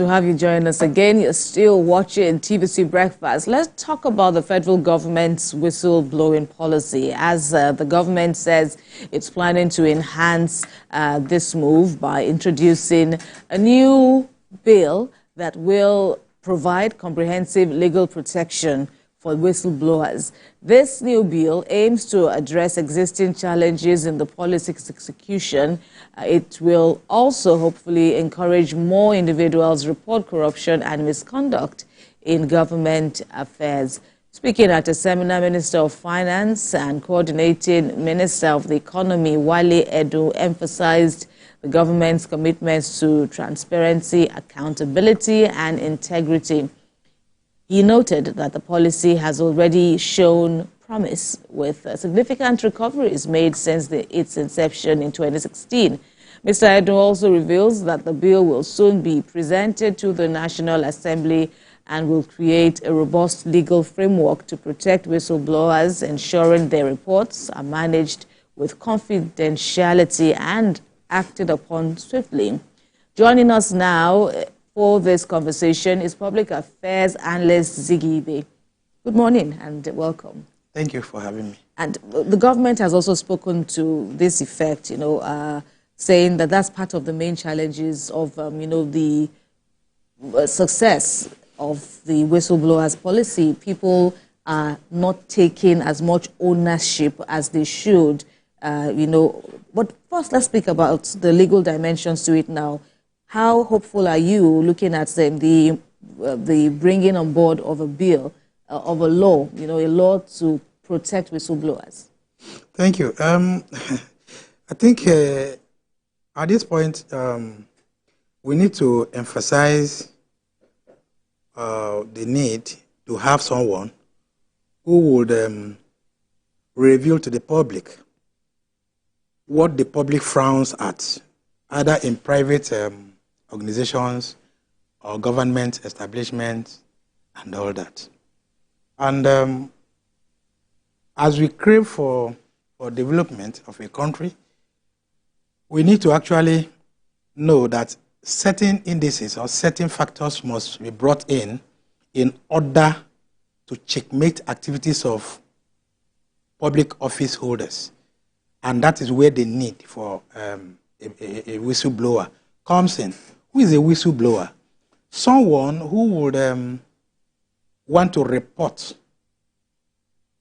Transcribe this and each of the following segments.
To have you join us again. You're still watching TVC Breakfast. Let's talk about the federal government's whistleblowing policy. As the government says it's planning to enhance this move by introducing a new bill that will provide comprehensive legal protection for whistleblowers. This new bill aims to address existing challenges in the policy's execution. It will also hopefully encourage more individuals report corruption and misconduct in government affairs. Speaking at a seminar, Minister of Finance and Coordinating Minister of the Economy, Wale Edun, emphasized the government's commitments to transparency, accountability, and integrity. He noted that the policy has already shown promise, with significant recoveries made since its inception in 2016. Mr. Edun also reveals that the bill will soon be presented to the National Assembly and will create a robust legal framework to protect whistleblowers, ensuring their reports are managed with confidentiality and acted upon swiftly. Joining us now for this conversation is Public Affairs Analyst Ziggy Ibe. Good morning and welcome. Thank you for having me. And the government has also spoken to this effect, saying that that's part of the main challenges of, the success of the whistleblowers policy. People are not taking as much ownership as they should, But first, let's speak about the legal dimensions to it now. How hopeful are you looking at the bringing on board of a bill, of a law, a law to protect whistleblowers? Thank you. I think at this point, we need to emphasize the need to have someone who would reveal to the public what the public frowns at, either in private organizations or government establishments and all that. And as we crave for development of a country, we need to actually know that certain indices or certain factors must be brought in order to checkmate activities of public office holders. And that is where the need for a whistleblower comes in. Who is a whistleblower? Someone who would want to report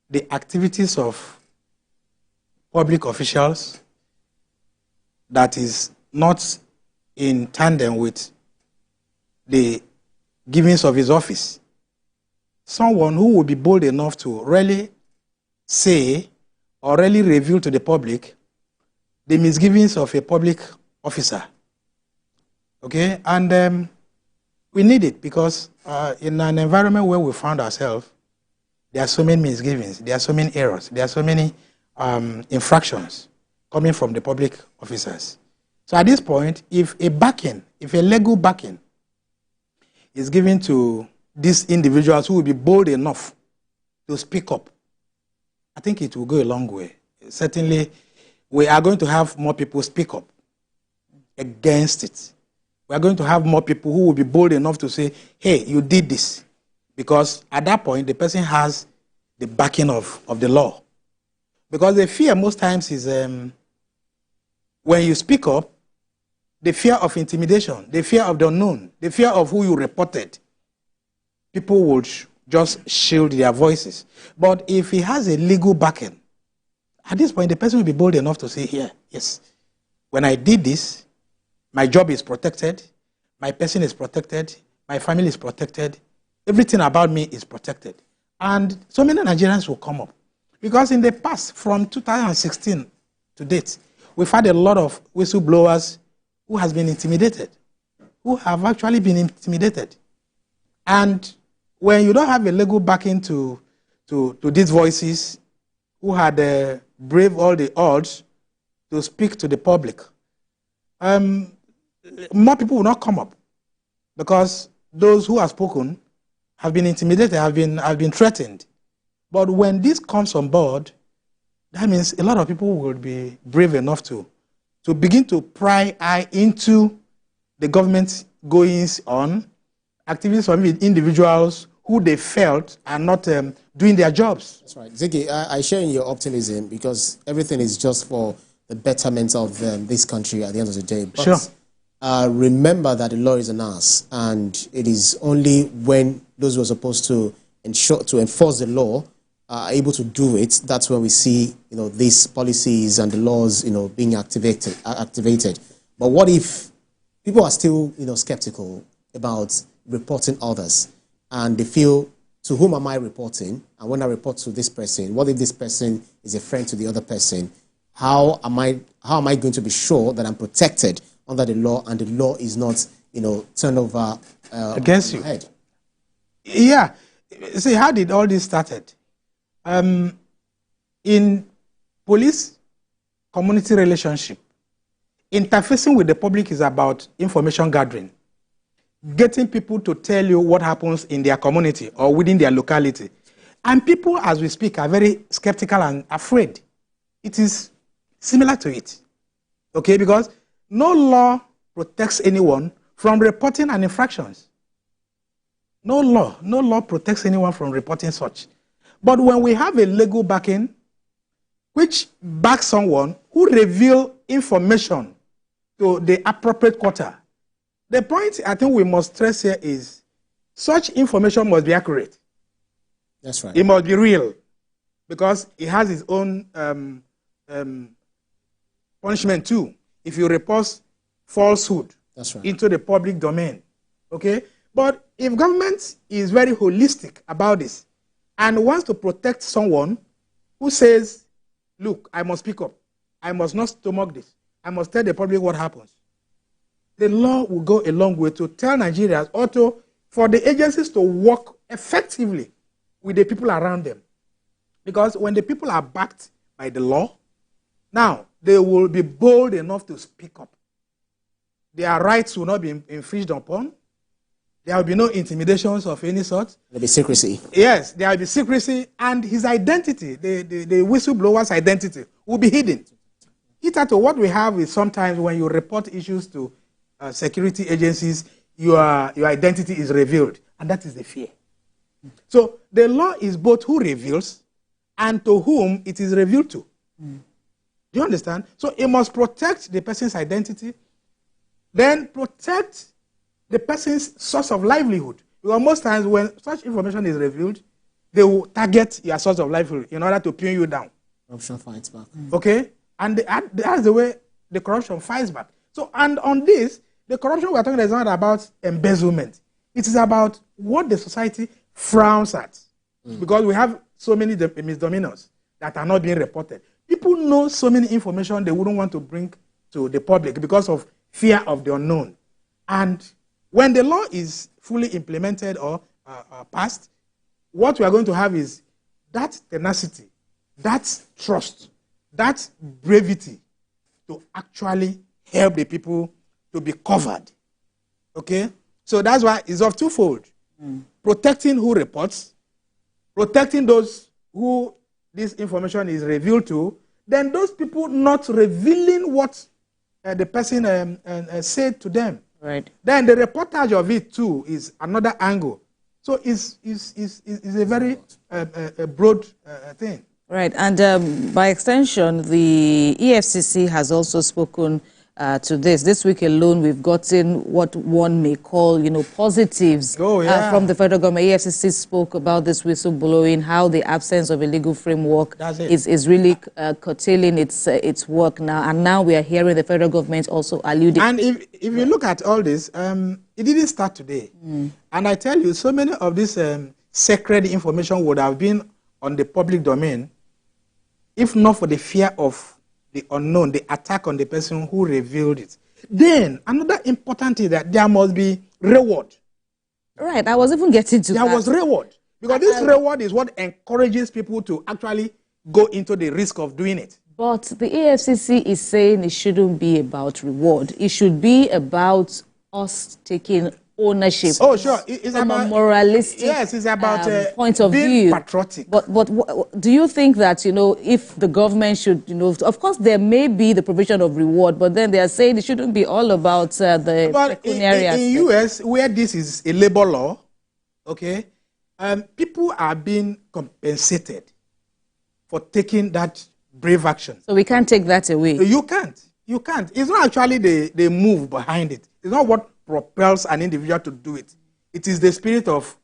the activities of public officials that is not in tandem with the givings of his office. Someone who will be bold enough to really say or really reveal to the public the misgivings of a public officer. Okay, and we need it because in an environment where we found ourselves, there are so many misgivings, there are so many errors, there are so many infractions coming from the public officers. So at this point, if a legal backing is given to these individuals who will be bold enough to speak up, I think it will go a long way. Certainly, we are going to have more people speak up against it. We are going to have more people who will be bold enough to say, hey, you did this. Because at that point, the person has the backing of the law. Because the fear most times is when you speak up, the fear of intimidation, the fear of the unknown, the fear of who you reported, people would just shield their voices. But if he has a legal backing, at this point, the person will be bold enough to say, here, yes, when I did this, my job is protected, my person is protected, my family is protected, everything about me is protected. And so many Nigerians will come up. Because in the past, from 2016 to date, we've had a lot of whistleblowers who has been intimidated, who have actually been intimidated. And when you don't have a legal backing to these voices who had braved all the odds to speak to the public, more people will not come up because those who have spoken have been intimidated, have been threatened. But when this comes on board, that means a lot of people will be brave enough to begin to pry eye into the government goings on, activities from individuals who they felt are not doing their jobs. That's right. Ziggy, I share in your optimism because everything is just for the betterment of this country at the end of the day. But Sure. Remember that the law is an ass, and it is only when those who are supposed to enforce the law are able to do it, that's when we see, these policies and the laws, being activated. But what if people are still, skeptical about reporting others, and they feel, to whom am I reporting? And when I report to this person, what if this person is a friend to the other person? How am I going to be sure that I'm protected under the law and the law is not, turned over against you? Head? Yeah. See, how did all this started? In police-community relationship, interfacing with the public is about information gathering, getting people to tell you what happens in their community or within their locality. And people, as we speak, are very skeptical and afraid. It is similar to it, okay? Because no law protects anyone from reporting an infractions. No law protects anyone from reporting such. But when we have a legal backing, which backs someone who reveal information to the appropriate quarter, the point I think we must stress here is such information must be accurate. That's right. It must be real, because it has its own punishment too. If you report falsehood into the public domain, okay? But if government is very holistic about this and wants to protect someone who says, look, I must speak up, I must not stomach this, I must tell the public what happens, the law will go a long way to tell Nigerians, or for the agencies to work effectively with the people around them. Because when the people are backed by the law, now they will be bold enough to speak up. Their rights will not be infringed upon. There will be no intimidations of any sort. There will be secrecy. Yes, there will be secrecy, and his identity, the whistleblower's identity, will be hidden. Hitherto, what we have is sometimes when you report issues to security agencies, your identity is revealed, and that is the fear. So the law is both who reveals and to whom it is revealed to. Do you understand? So it must protect the person's identity, then protect the person's source of livelihood. Because most times when such information is revealed, they will target your source of livelihood in order to pin you down. Corruption fights back. Okay? And that's the way the corruption fights back. So, and on this, the corruption we're talking about is not about embezzlement. It is about what the society frowns at. Because we have so many misdemeanors that are not being reported. People know so many information they wouldn't want to bring to the public because of fear of the unknown. And when the law is fully implemented or passed, what we are going to have is that tenacity, that trust, that brevity to actually help the people to be covered. Okay? So that's why it's of twofold. Protecting who reports, protecting those who this information is revealed to, then those people not revealing what the person said to them. Right. Then the reportage of it too is another angle. So it's a very broad thing. Right, and by extension, the EFCC has also spoken to this. This week alone, we've gotten what one may call, positives from the federal government. EFCC spoke about this whistleblowing, how the absence of a legal framework is really curtailing its work now. And now we are hearing the federal government also alluding. And if you look at all this, it didn't start today. And I tell you, so many of this sacred information would have been on the public domain if not for the fear of the unknown, the attack on the person who revealed it. Then, another important thing that there must be reward. Right, I was even getting to that. There was reward. Because this reward is what encourages people to actually go into the risk of doing it. But the EFCC is saying it shouldn't be about reward. It should be about us taking ownership. Oh, sure. It's from about a moralistic yes, it's about point of being view. patriotic. But do you think that, you know, if the government should, you know, of course there may be the provision of reward, but then they are saying it shouldn't be all about the pecuniary aspect. In US, where this is a labor law, okay, people are being compensated for taking that brave action. So we can't take that away. You can't. You can't. It's not actually the move behind it. It's not what propels an individual to do it. It is the spirit of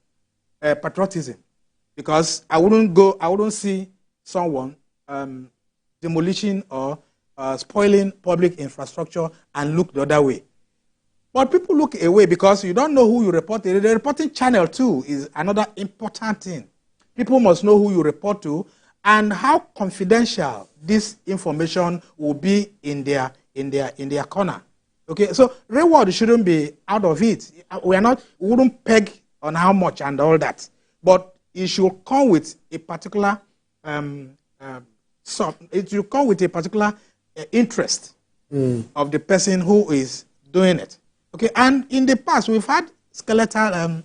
patriotism. Because I wouldn't see someone demolishing or spoiling public infrastructure and look the other way. But people look away because you don't know who you report to. The reporting channel too is another important thing. People must know who you report to and how confidential this information will be in their corner. Okay, so reward shouldn't be out of it. We wouldn't peg on how much and all that, but it should come with a particular it should come with a particular interest of the person who is doing it. Okay, and in the past we've had skeletal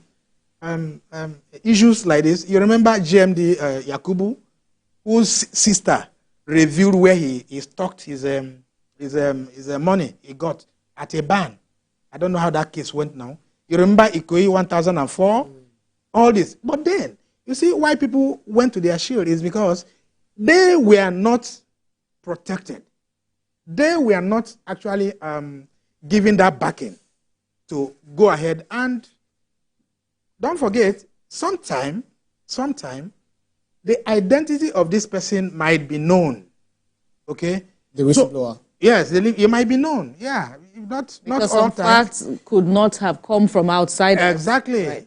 issues like this. You remember GMD Yakubu, whose sister revealed where he stocked his money he got at a ban. I don't know how that case went now. You remember Ikoyi 1004? All this. But then, you see why people went to their shield is because they were not protected. They were not actually given that backing to go ahead. And don't forget, sometime, the identity of this person might be known. Okay? The whistleblower. So, yes, it might be known. Yeah. Not all some facts could not have come from outside. Exactly. Right.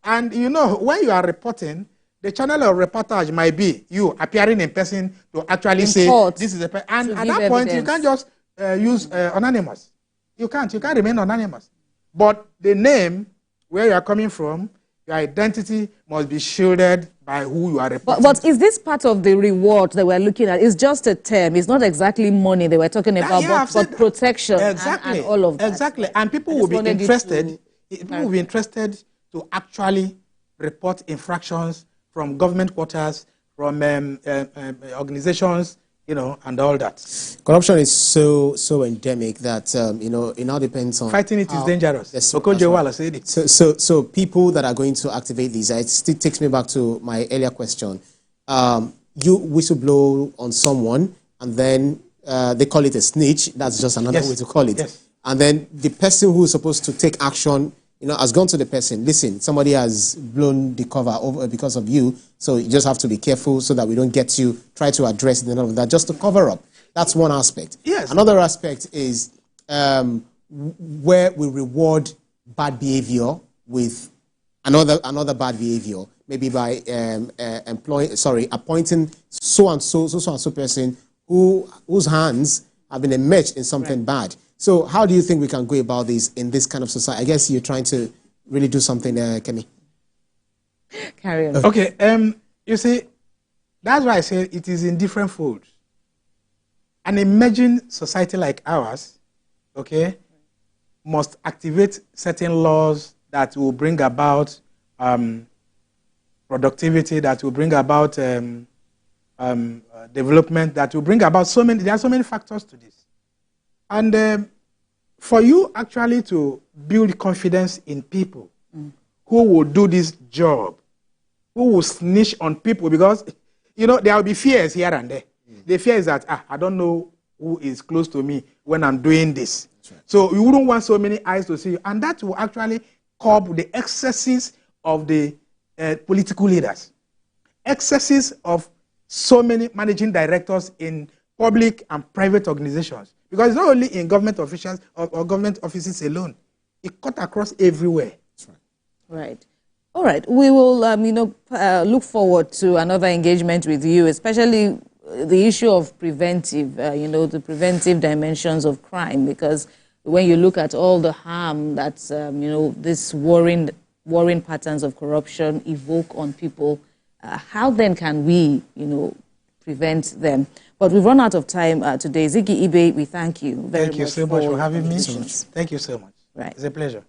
And when you are reporting, the channel of reportage might be you appearing in person to actually say this is a person. And at that point, you can't just use anonymous. You can't remain anonymous. But the name, where you are coming from, your identity must be shielded by who you are reporting. But is this part of the reward that we're looking at? It's just a term. It's not exactly money they were talking about, but protection and all of that. Exactly. And people will be interested. People will be interested to actually report infractions from government quarters, from organizations, and all that. Corruption is so endemic that it now depends on fighting it is dangerous. Yes, Wale said it. So people that are going to activate these, it still takes me back to my earlier question. You whistleblow on someone, and then they call it a snitch. That's just another way to call it. Yes. And then the person who is supposed to take action, has gone to the person. Listen, somebody has blown the cover over because of you, so you just have to be careful so that we don't get you. Try to address it and all of that, just to cover up. That's one aspect. Yes. Another aspect is where we reward bad behavior with another bad behavior, maybe by appointing so and so person whose hands have been enmeshed in something bad. So how do you think we can go about this in this kind of society? I guess you're trying to really do something there, Kemi. Carry on. Okay. You see, that's why I say it is in different folds. An emerging society like ours, okay, must activate certain laws that will bring about productivity, that will bring about development, that will bring about there are so many factors to this. And for you actually to build confidence in people who will do this job, who will snitch on people, because, there will be fears here and there. The fear is that, I don't know who is close to me when I'm doing this. Right. So you wouldn't want so many eyes to see you. And that will actually curb the excesses of the political leaders. Excesses of so many managing directors in public and private organizations. Because it's not only in government officials or government offices alone. It cut across everywhere. That's right. Right. All right. We will, look forward to another engagement with you, especially the issue of preventive, the preventive dimensions of crime. Because when you look at all the harm that, this worrying patterns of corruption evoke on people, how then can we, prevent them? But we've run out of time today. Ziggy Ibe, we thank you very much. Thank you so much for having me. Thank you so much. Right. It's a pleasure.